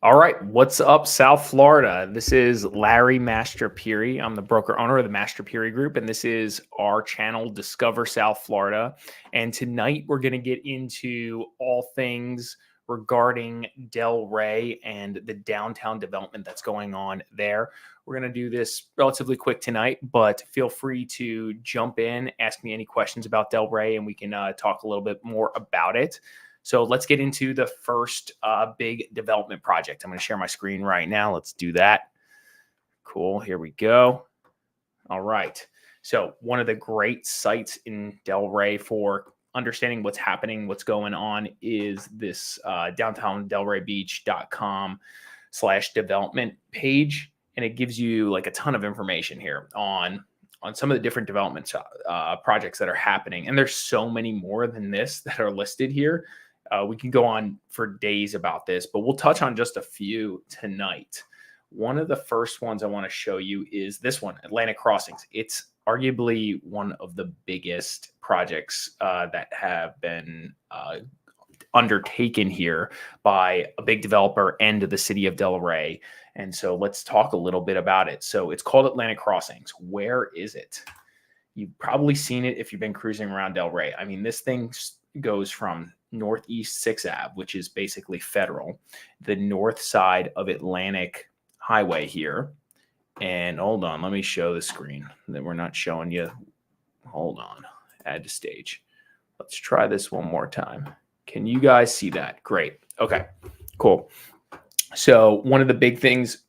All right, what's up, South Florida? This is Larry Mastrapiri. I'm the broker owner of the Mastrapiri Group, and this is our channel, Discover South Florida. And tonight we're going to get into all things regarding Delray and the downtown development that's going on there. We're going to do this relatively quick tonight, but feel free to jump in, ask me any questions about Delray, and we can talk a little bit more about it. So let's get into the first big development project. I'm going to share my screen right now. Let's do that. Cool. Here we go. All right. So one of the great sites in Delray for understanding what's happening, what's going on is this downtowndelraybeach.com/development page. And it gives you like a ton of information here on some of the different development projects that are happening. And there's so many more than this that are listed here. We can go on for days about this, but we'll touch on just a few tonight. One of the first ones I want to show you is this one, Atlantic Crossings. It's arguably one of the biggest projects that have been undertaken here by a big developer and the city of Delray. And so let's talk a little bit about it. So it's called Atlantic Crossings. Where is it? You've probably seen it if you've been cruising around Delray. I mean, this thing goes from Northeast 6th Ave, which is basically Federal, the north side of Atlantic Highway here. And hold on, let me show the screen that we're not showing you. Hold on, add to stage. Let's try this one more time. Can you guys see that? Great. Okay, cool. So one of the big things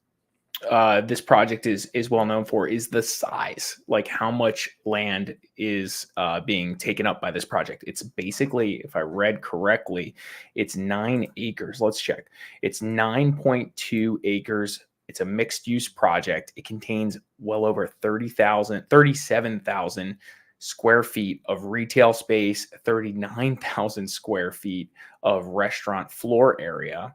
this project is well known for is the size, like how much land is being taken up by this project. It's basically, if I read correctly, it's 9 acres. Let's check. It's 9.2 acres. It's a mixed use project. It contains well over 37,000 square feet of retail space, 39,000 square feet of restaurant floor area.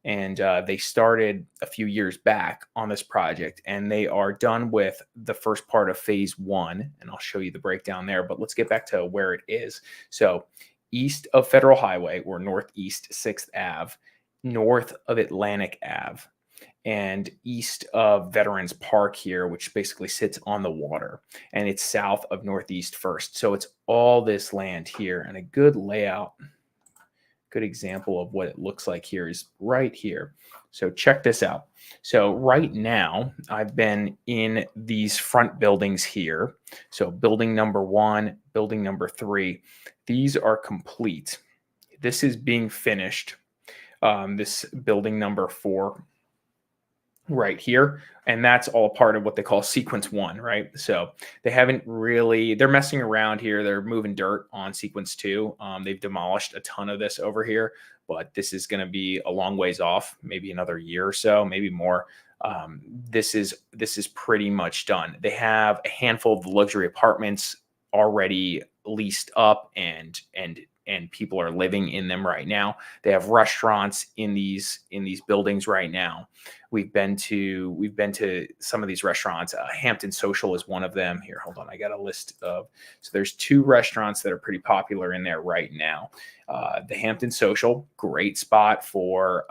And they started a few years back on this project, and they are done with the first part of phase 1. And I'll show you the breakdown there, but let's get back to where it is. So east of Federal Highway, or northeast 6th Ave, north of Atlantic Ave, and east of Veterans Park here, which basically sits on the water, and it's south of Northeast 1st. So it's all this land here, and a good layout. Good example of what it looks like here is right here. So check this out. So right now I've been in these front buildings here. So building number 1, building number 3, these are complete. This is being finished. This building number 4 right here, and that's all part of what they call sequence 1, right? So they haven't really, they're messing around here. They're moving dirt on sequence 2. They've demolished a ton of this over here, but this is going to be a long ways off, maybe another year or so, maybe more. This is pretty much done. They have a handful of the luxury apartments already leased up, and people are living in them right now. They have restaurants in these buildings right now. We've been to some of these restaurants. Hampton Social is one of them. Here, hold on. I got a list of, so there's 2 restaurants that are pretty popular in there right now. The Hampton Social, great spot for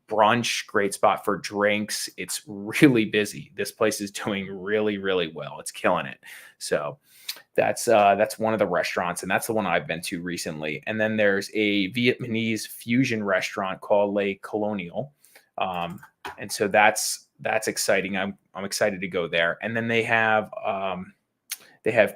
brunch, great spot for drinks. It's really busy. This place is doing really, really well. It's killing it. So that's one of the restaurants, and that's the one I've been to recently. And then there's a Vietnamese fusion restaurant called Le Colonial, and so that's exciting. I'm excited to go there. And then they have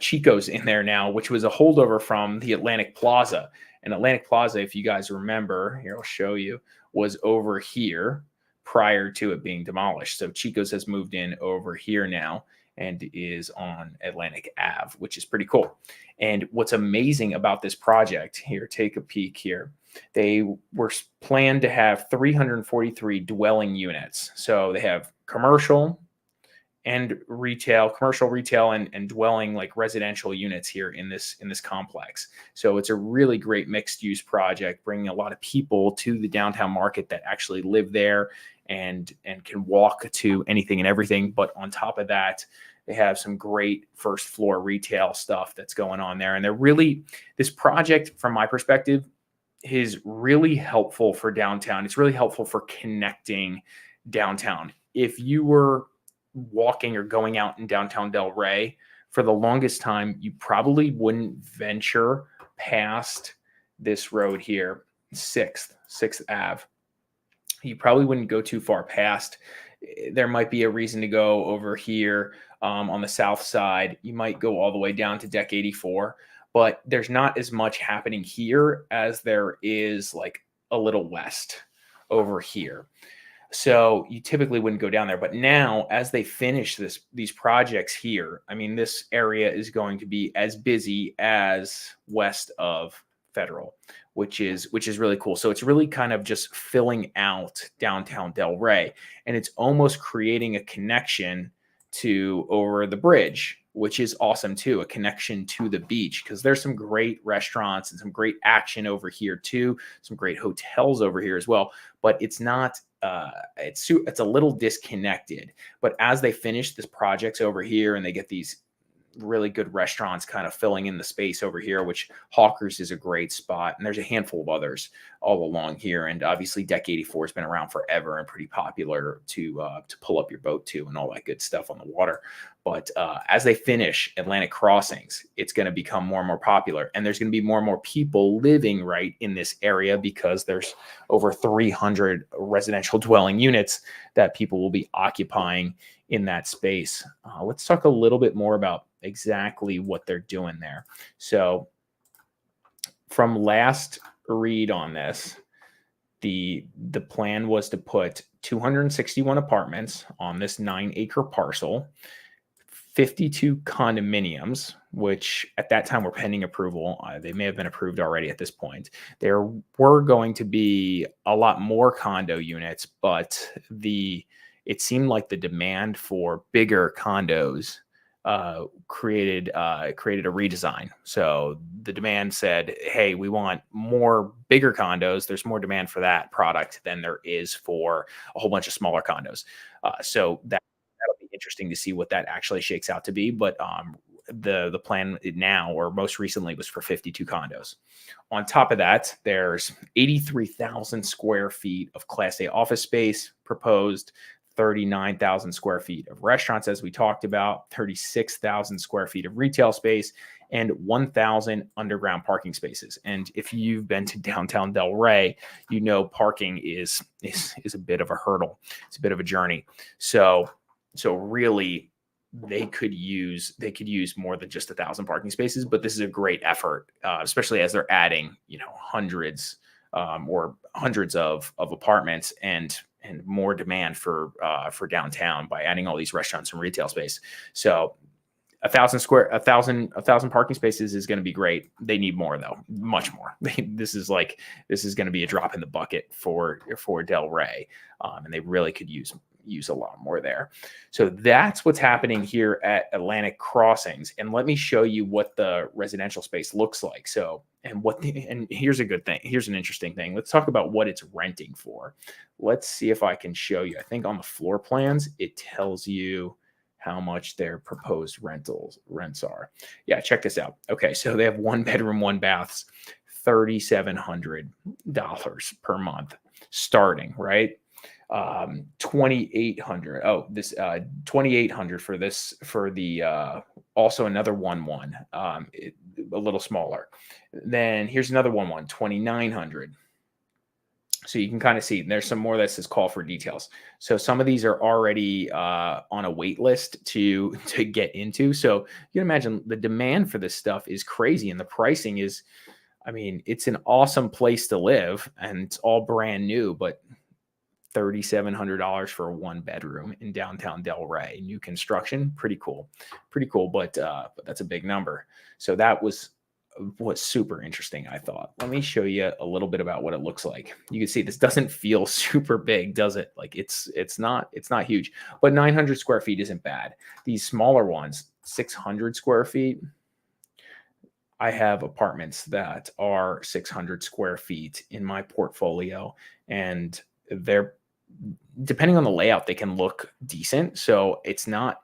Chico's in there now, which was a holdover from the Atlantic Plaza. And Atlantic Plaza, if you guys remember, here I'll show you, was over here prior to it being demolished. So Chico's has moved in over here now and is on Atlantic Ave, which is pretty cool. And what's amazing about this project, here, take a peek here. They were planned to have 343 dwelling units. So they have commercial and retail, commercial, retail, and dwelling, like residential units here in this complex. So it's a really great mixed use project, bringing a lot of people to the downtown market that actually live there and can walk to anything and everything. But on top of that, they have some great first floor retail stuff that's going on there. And they're really, this project, from my perspective, is really helpful for downtown. It's really helpful for connecting downtown. If you were walking or going out in downtown Delray, for the longest time, you probably wouldn't venture past this road here, Sixth Ave. You probably wouldn't go too far past. There might be a reason to go over here on the south side. You might go all the way down to Deck 84, but there's not as much happening here as there is like a little west over here. So you typically wouldn't go down there. But now, as they finish these projects here, I mean, this area is going to be as busy as west of Federal, which is really cool. So it's really kind of just filling out downtown Delray, and it's almost creating a connection to over the bridge, which is awesome too, a connection to the beach, because there's some great restaurants and some great action over here too, some great hotels over here as well. But it's not it's a little disconnected. But as they finish this projects over here and they get these really good restaurants kind of filling in the space over here, which Hawkers is a great spot, and there's a handful of others all along here. And obviously Deck 84 has been around forever and pretty popular to pull up your boat to and all that good stuff on the water. But as they finish Atlantic Crossings, it's going to become more and more popular, and there's going to be more and more people living right in this area because there's over 300 residential dwelling units that people will be occupying in that space. Let's talk a little bit more about exactly what they're doing there. So from last read on this, the plan was to put 261 apartments on this 9-acre parcel, 52 condominiums, which at that time were pending approval. They may have been approved already at this point. There were going to be a lot more condo units, but it seemed like the demand for bigger condos created a redesign. So the demand said, hey, we want more bigger condos. There's more demand for that product than there is for a whole bunch of smaller condos. So that'll be interesting to see what that actually shakes out to be. But the plan now, or most recently, was for 52 condos. On top of that, there's 83,000 square feet of Class A office space proposed, 39,000 square feet of restaurants, as we talked about, 36,000 square feet of retail space, and 1,000 underground parking spaces. And if you've been to downtown Delray, you know parking is a bit of a hurdle. It's a bit of a journey. So really, they could use more than just 1,000 parking spaces. But this is a great effort, especially as they're adding hundreds of apartments and more demand for downtown by adding all these restaurants and retail space. So 1,000 parking spaces is going to be great. They need more though, much more. This is going to be a drop in the bucket for Delray, and they really could use a lot more there. So that's what's happening here at Atlantic Crossings. And let me show you what the residential space looks like. And here's a good thing. Here's an interesting thing. Let's talk about what it's renting for. Let's see if I can show you. I think on the floor plans, it tells you how much their proposed rents are. Yeah, check this out. Okay, so they have 1 bedroom, 1 baths, $3,700 per month starting, right? 2,800. Oh, this 2,800 for this, for the also another 1-1, a little smaller. Then here's another 1-1, 2,900. So you can kind of see there's some more that says call for details. So some of these are already on a wait list to get into. So you can imagine the demand for this stuff is crazy, and the pricing is, I mean, it's an awesome place to live and it's all brand new, but $3,700 for a 1 bedroom in downtown Delray, new construction, pretty cool, but that's a big number. So that was super interesting, I thought. Let me show you a little bit about what it looks like. You can see this doesn't feel super big, does it? Like it's not huge, but 900 square feet isn't bad. These smaller ones, 600 square feet. I have apartments that are 600 square feet in my portfolio, and they're, depending on the layout, they can look decent. So it's not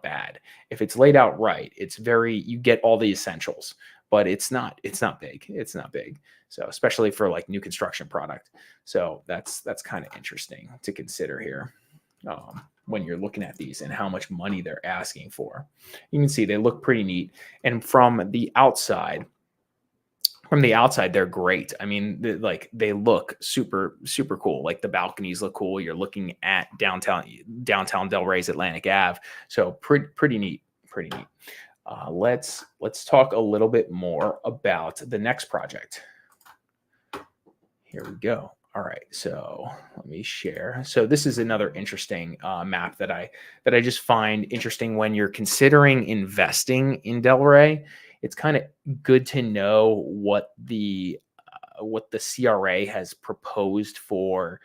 bad. If it's laid out right, you get all the essentials. but it's not big. It's not big. So especially for like new construction product. So that's kind of interesting to consider here. When you're looking at these and how much money they're asking for, you can see they look pretty neat. And from the outside, they're great. I mean, they look super, super cool. Like the balconies look cool. You're looking at downtown Delray's Atlantic Ave. So pretty neat, pretty neat. Let's talk a little bit more about the next project. Here we go. All right, so let me share. So this is another interesting map that I just find interesting when you're considering investing in Delray. It's kind of good to know what the CRA has proposed for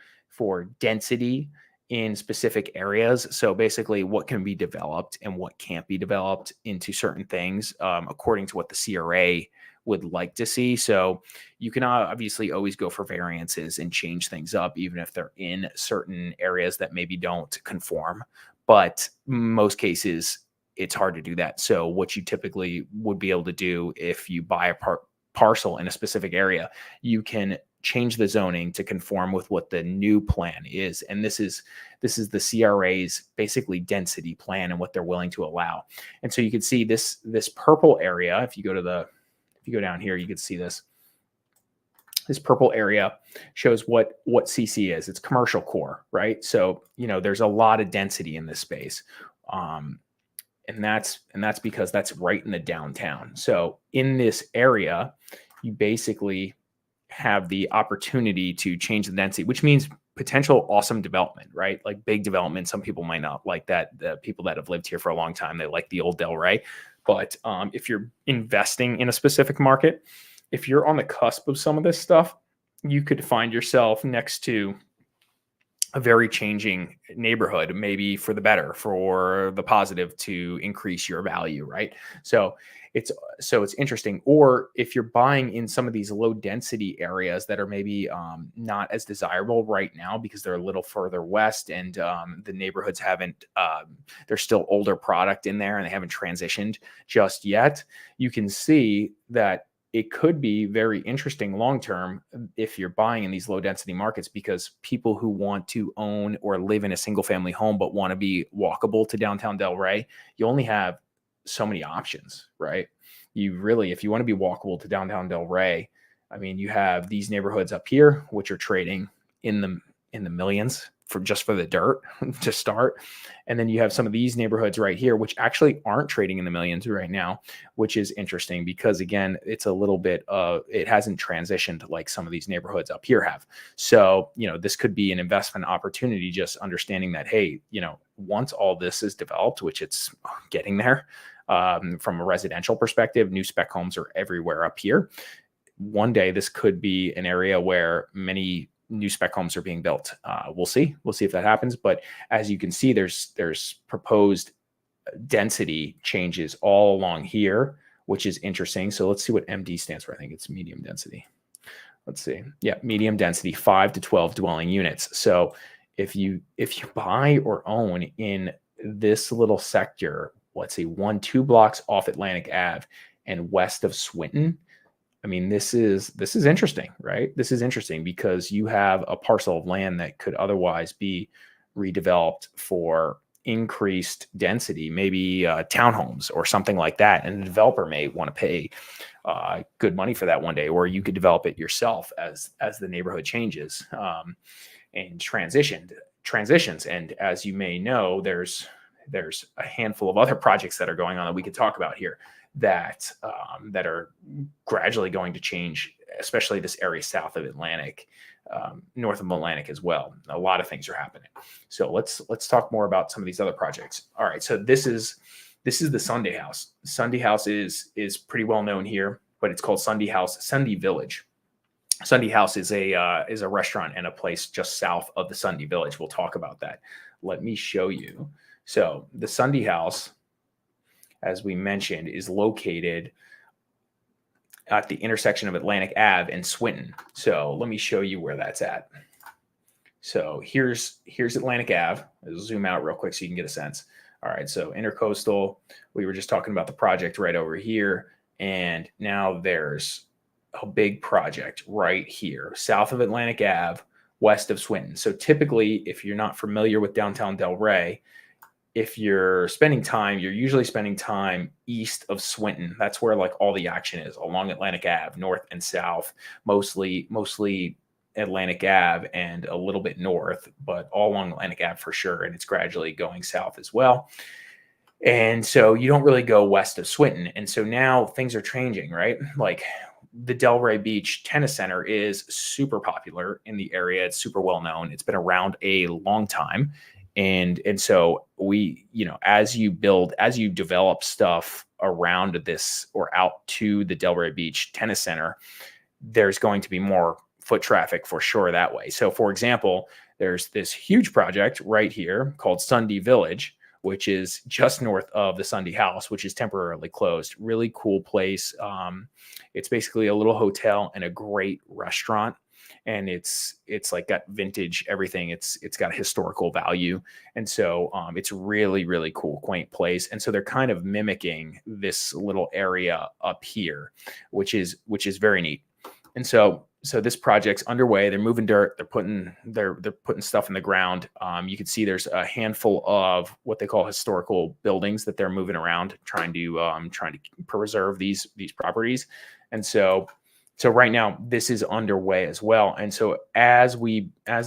density in specific areas. So basically, what can be developed and what can't be developed into certain things, according to what the CRA would like to see. So you can obviously always go for variances and change things up, even if they're in certain areas that maybe don't conform. But most cases, it's hard to do that. So what you typically would be able to do if you buy a parcel in a specific area, you can change the zoning to conform with what the new plan is. And this is the CRA's basically density plan and what they're willing to allow. And so you can see this purple area. If you go down here, you can see this purple area shows what CC is. It's commercial core, right? So, there's a lot of density in this space. And that's because that's right in the downtown. So in this area, you basically have the opportunity to change the density, which means potential awesome development, right? Like big development. Some people might not like that. The people that have lived here for a long time, they like the old Delray. But if you're investing in a specific market, if you're on the cusp of some of this stuff, you could find yourself next to a very changing neighborhood, maybe for the better, for the positive, to increase your value, right? So it's interesting. Or if you're buying in some of these low density areas that are maybe not as desirable right now because they're a little further west and the neighborhoods haven't, there's still older product in there and they haven't transitioned just yet, you can see that it could be very interesting long-term if you're buying in these low density markets, because people who want to own or live in a single family home, but want to be walkable to downtown Delray, you only have so many options, right? You really, if you want to be walkable to downtown Delray, I mean, you have these neighborhoods up here, which are trading in the millions for the dirt to start. And then you have some of these neighborhoods right here, which actually aren't trading in the millions right now, which is interesting because, again, it's a little bit it hasn't transitioned like some of these neighborhoods up here have. So, this could be an investment opportunity, just understanding that, hey, once all this is developed, which it's getting there, from a residential perspective, new spec homes are everywhere up here. One day, this could be an area where many new spec homes are being built. We'll see if that happens. But as you can see, there's proposed density changes all along here, which is interesting. So let's see what MD stands for. I think it's medium density. Let's see. Yeah, medium density, 5 to 12 dwelling units. So if you buy or own in this little sector, let's see, 2 blocks off Atlantic Ave and west of Swinton, I mean, this is interesting, right? This is interesting because you have a parcel of land that could otherwise be redeveloped for increased density, maybe townhomes or something like that. And the developer may want to pay good money for that one day, or you could develop it yourself as the neighborhood changes and transitions. And as you may know, there's a handful of other projects that are going on that we could talk about here that are gradually going to change, especially this area south of Atlantic, north of Atlantic as well. A lot of things are happening. So let's talk more about some of these other projects. All right, so this is the Sunday House. Sunday House is pretty well known here, but it's called Sunday House, Sunday Village. Sunday House is a restaurant and a place just south of the Sunday Village. We'll talk about that. Let me show you. So the Sunday House, as we mentioned, is located at the intersection of Atlantic Ave and Swinton. So let me show you where that's at. So here's Atlantic Ave. I'll zoom out real quick so you can get a sense. All right, so Intercoastal, we were just talking about the project right over here. And now there's a big project right here, south of Atlantic Ave, west of Swinton. So typically, if you're not familiar with downtown Delray, if you're spending time, you're usually spending time east of Swinton. That's where like all the action is along Atlantic Ave, north and south, mostly Atlantic Ave and a little bit north, but all along Atlantic Ave for sure. And it's gradually going south as well. And so you don't really go west of Swinton. And so now things are changing, right? Like the Delray Beach Tennis Center is super popular in the area. It's super well known. It's been around a long time. And so we, as you develop stuff around this or out to the Delray Beach Tennis Center, there's going to be more foot traffic for sure that way. So for example, there's this huge project right here called Sunday Village, which is just north of the Sunday House, which is temporarily closed. Really cool place. It's basically a little hotel and a great restaurant. And it's like got vintage everything. It's got historical value. And so it's really, really cool, quaint place. And so they're kind of mimicking this little area up here, which is very neat. And so this project's underway. They're moving dirt. They're putting stuff in the ground. You can see there's a handful of what they call historical buildings that they're moving around, trying to preserve these properties. And so right now this is underway as well. And so as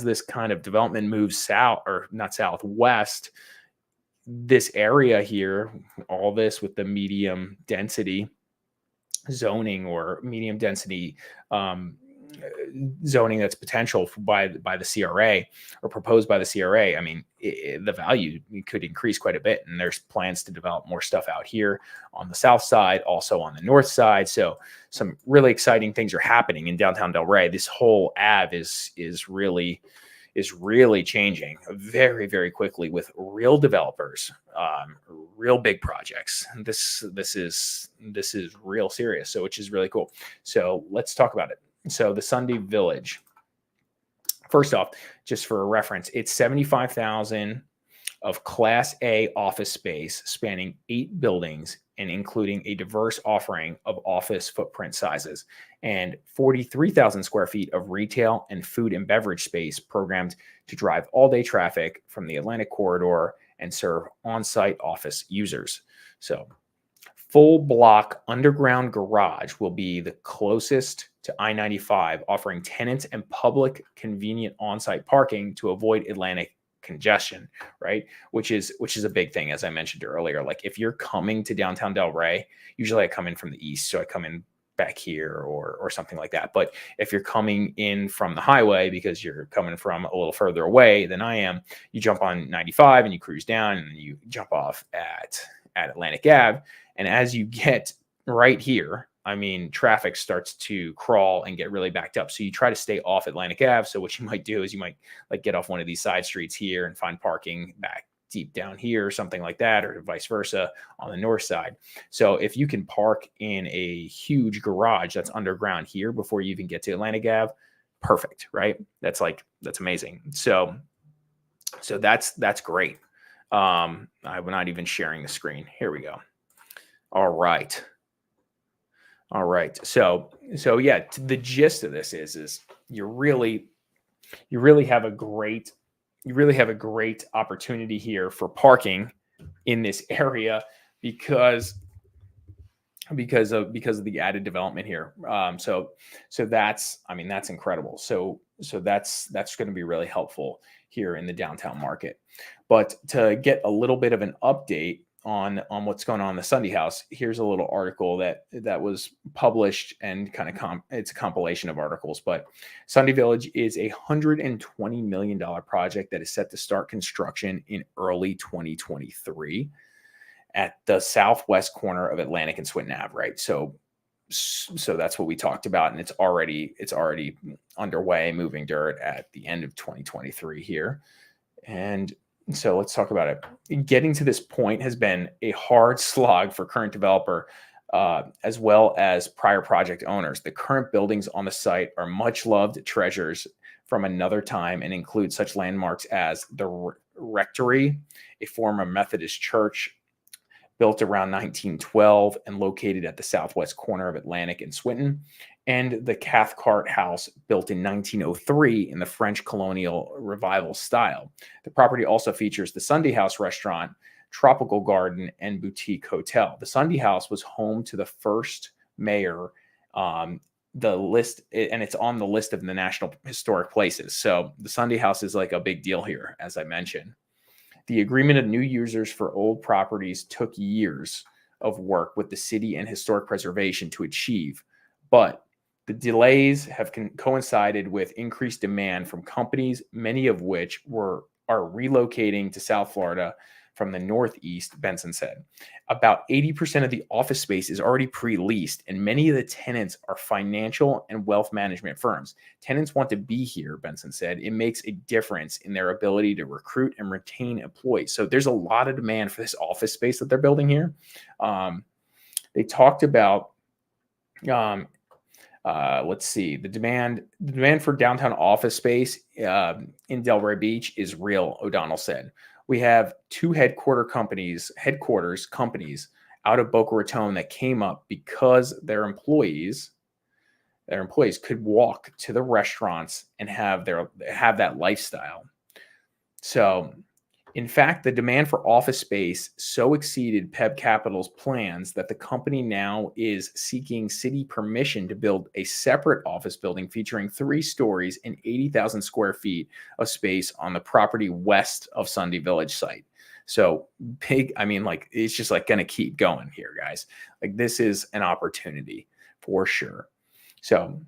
this kind of development moves south, or not southwest, this area here, all this with the medium density zoning or medium density zoning that's potential by the CRA or proposed by the CRA. I mean, the value could increase quite a bit, and there's plans to develop more stuff out here on the south side, also on the north side. So some really exciting things are happening in downtown Delray. This whole Ave is really changing very, very quickly with real developers, real big projects. This is real serious. So, which is really cool. So let's talk about it. So the Sunday Village, first off, just for a reference, it's 75,000 of Class A office space spanning 8 buildings and including a diverse offering of office footprint sizes, and 43,000 square feet of retail and food and beverage space programmed to drive all-day traffic from the Atlantic Corridor and serve on-site office users. So full block underground garage will be the closest to I-95, offering tenants and public convenient on-site parking to avoid Atlantic congestion, right? Which is a big thing, as I mentioned earlier. Like if you're coming to downtown Delray, usually I come in from the east, so I come in back here or something like that. But if you're coming in from the highway because you're coming from a little further away than I am, you jump on 95 and you cruise down and you jump off at Atlantic Ave. And as you get right here, I mean, traffic starts to crawl and get really backed up. So you try to stay off Atlantic Ave. So what you might do is you might like get off one of these side streets here and find parking back deep down here or something like that, or vice versa on the north side. So if you can park in a huge garage that's underground here before you even get to Atlantic Ave, perfect, right? That's amazing. So that's great. I'm not even sharing the screen. Here we go. All right. So yeah, the gist of this is you really have a great opportunity here for parking in this area because of the added development here. So that's incredible. So that's going to be really helpful here in the downtown market. But to get a little bit of an update on what's going on in the Sunday House, here's a little article that was published, and it's a compilation of articles. But Sunday Village is a $120 million project that is set to start construction in early 2023 at the southwest corner of Atlantic and Swinton Ave, right? So that's what we talked about, and it's already underway, moving dirt at the end of 2023 here. And so let's talk about it. Getting to this point has been a hard slog for current developer, as well as prior project owners. The current buildings on the site are much loved treasures from another time and include such landmarks as the Rectory, a former Methodist church, built around 1912 and located at the southwest corner of Atlantic and Swinton, and the Cathcart House, built in 1903 in the French colonial revival style. The property also features the Sunday House restaurant, tropical garden, and boutique hotel. The Sunday House was home to the first mayor. The list, and it's on the list of the National Historic Places. So the Sunday House is like a big deal here, as I mentioned. The agreement of new users for old properties took years of work with the city and historic preservation to achieve, but the delays have coincided with increased demand from companies, many of which are relocating to South Florida from the Northeast, Benson said. About 80% of the office space is already pre-leased, and many of the tenants are financial and wealth management firms. Tenants want to be here, Benson said. It makes a difference in their ability to recruit and retain employees. So there's a lot of demand for this office space that they're building here. They talked about let's see, the demand for downtown office space in Delray Beach is real, O'Donnell said. We have two headquarters companies out of Boca Raton that came up because their employees could walk to the restaurants and have that lifestyle. So, in fact, the demand for office space so exceeded Peb Capital's plans that the company now is seeking city permission to build a separate office building featuring 3 stories and 80,000 square feet of space on the property west of Sunday Village site. So big, I mean, like, it's just like going to keep going here, guys. Like, this is an opportunity for sure. So,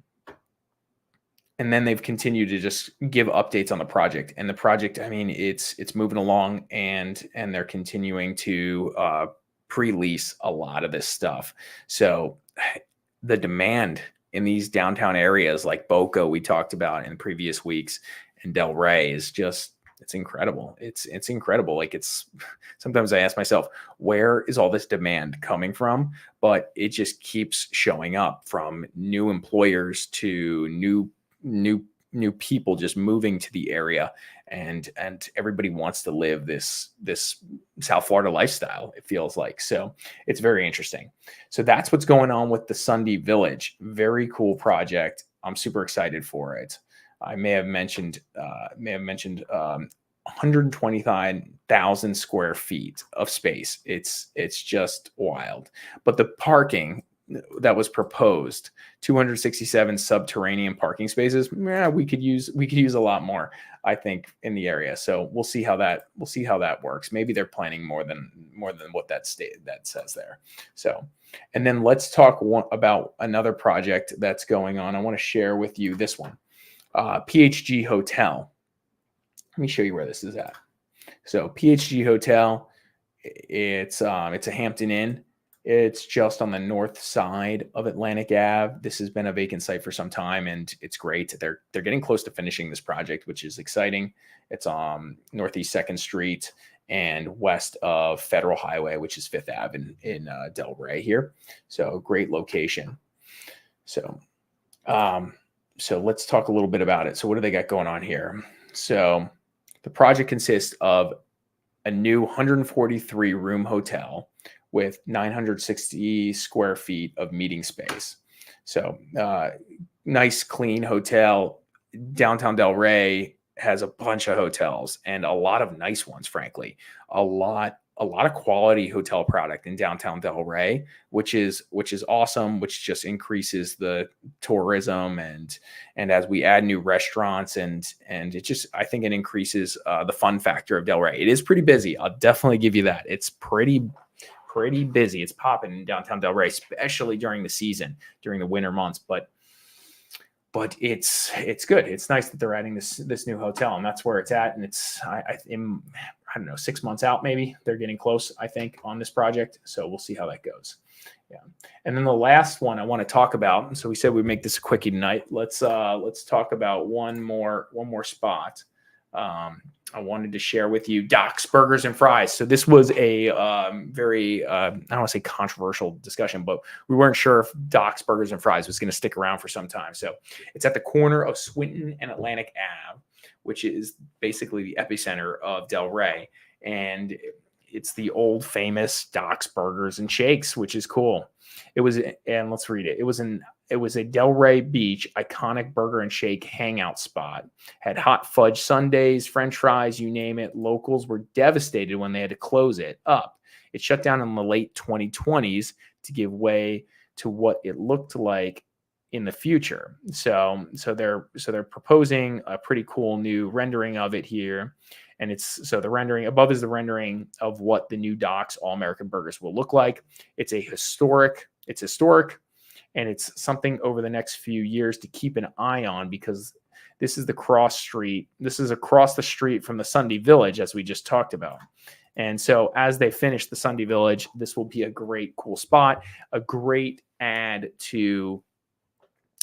and then they've continued to just give updates on the project. And the project, I mean, it's moving along, and they're continuing to pre-lease a lot of this stuff. So the demand in these downtown areas like Boca, we talked about in previous weeks, and Delray is just, it's incredible. It's incredible. Like, sometimes I ask myself, where is all this demand coming from? But it just keeps showing up, from new employers to new people just moving to the area, and everybody wants to live this South Florida lifestyle, it feels like. So it's very interesting. So that's what's going on with the Sunday Village. Very cool project. I'm super excited for it. I may have mentioned 125,000 square feet of space. It's just wild. But the parking that was proposed, 267 subterranean parking spaces, we could use a lot more, I think, in the area. So we'll see how that works. Maybe they're planning more than what that says there. So, and then let's talk about another project that's going on. I want to share with you this one, PHG Hotel. Let me show you where this is at. So PHG Hotel, it's a Hampton Inn. It's just on the north side of Atlantic Ave. This has been a vacant site for some time, and it's great. They're getting close to finishing this project, which is exciting. It's on Northeast 2nd Street and west of Federal Highway, which is 5th Ave in Delray here. So great location. So let's talk a little bit about it. So what do they got going on here? So the project consists of a new 143 room hotel with 960 square feet of meeting space. So nice, clean hotel. Downtown Delray has a bunch of hotels, and a lot of nice ones, frankly. A lot of quality hotel product in downtown Delray, which is awesome, which just increases the tourism, and as we add new restaurants, and it just, I think it increases the fun factor of Delray. It is pretty busy. I'll definitely give you that. It's pretty busy. It's popping in downtown Delray, especially during the season, during the winter months. But it's good. It's nice that they're adding this new hotel, and that's where it's at. And it's I don't know, 6 months out, maybe. They're getting close, I think, on this project. So we'll see how that goes. Yeah. And then the last one I want to talk about. So we said we'd make this a quickie tonight. Let's talk about one more spot. I wanted to share with you Doc's Burgers and Fries. So this was a very, I don't want to say controversial discussion, but we weren't sure if Doc's Burgers and Fries was going to stick around for some time. So it's at the corner of Swinton and Atlantic Ave, which is basically the epicenter of Delray. And it's the old famous Doc's Burgers and Shakes, which is cool. It was, and let's read it. It was a Delray Beach iconic burger and shake hangout spot. Had hot fudge sundaes, French fries, you name it. Locals were devastated when they had to close it up. It shut down in the late 2020s to give way to what it looked like in the future. So they're proposing a pretty cool new rendering of it here. And the rendering above is the rendering of what the new Doc's All American Burgers will look like. It's historic, and it's something over the next few years to keep an eye on, because this is the cross street. This is across the street from the Sunday Village, as we just talked about. And so as they finish the Sunday Village, this will be a great, cool spot, a great add to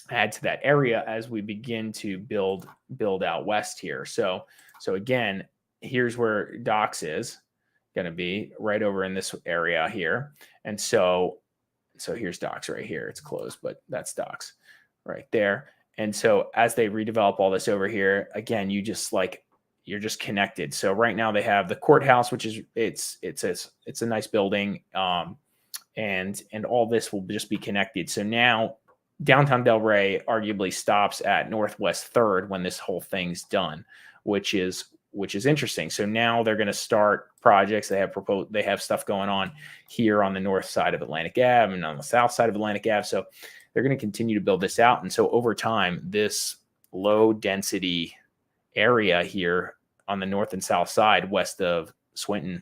that area as we begin to build out west here. So again, here's where Doc's is going to be, right over in this area here. And so here's Doc's right here. It's closed, but that's Doc's right there. And so as they redevelop all this over here, again, you're just connected. So right now they have the courthouse, which is it's a nice building, and all this will just be connected. So now downtown Delray arguably stops at Northwest 3rd when this whole thing's done, which is interesting. So now they're going to start projects. They have stuff going on here on the north side of Atlantic Ave and on the south side of Atlantic Ave. So they're going to continue to build this out. And so over time, this low density area here on the north and south side, west of Swinton,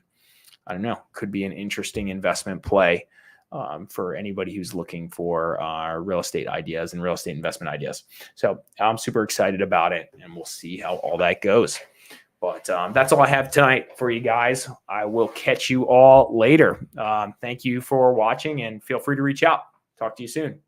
I don't know, could be an interesting investment play for anybody who's looking for real estate ideas and real estate investment ideas. So I'm super excited about it, and we'll see how all that goes. But that's all I have tonight for you guys. I will catch you all later. Thank you for watching, and feel free to reach out. Talk to you soon.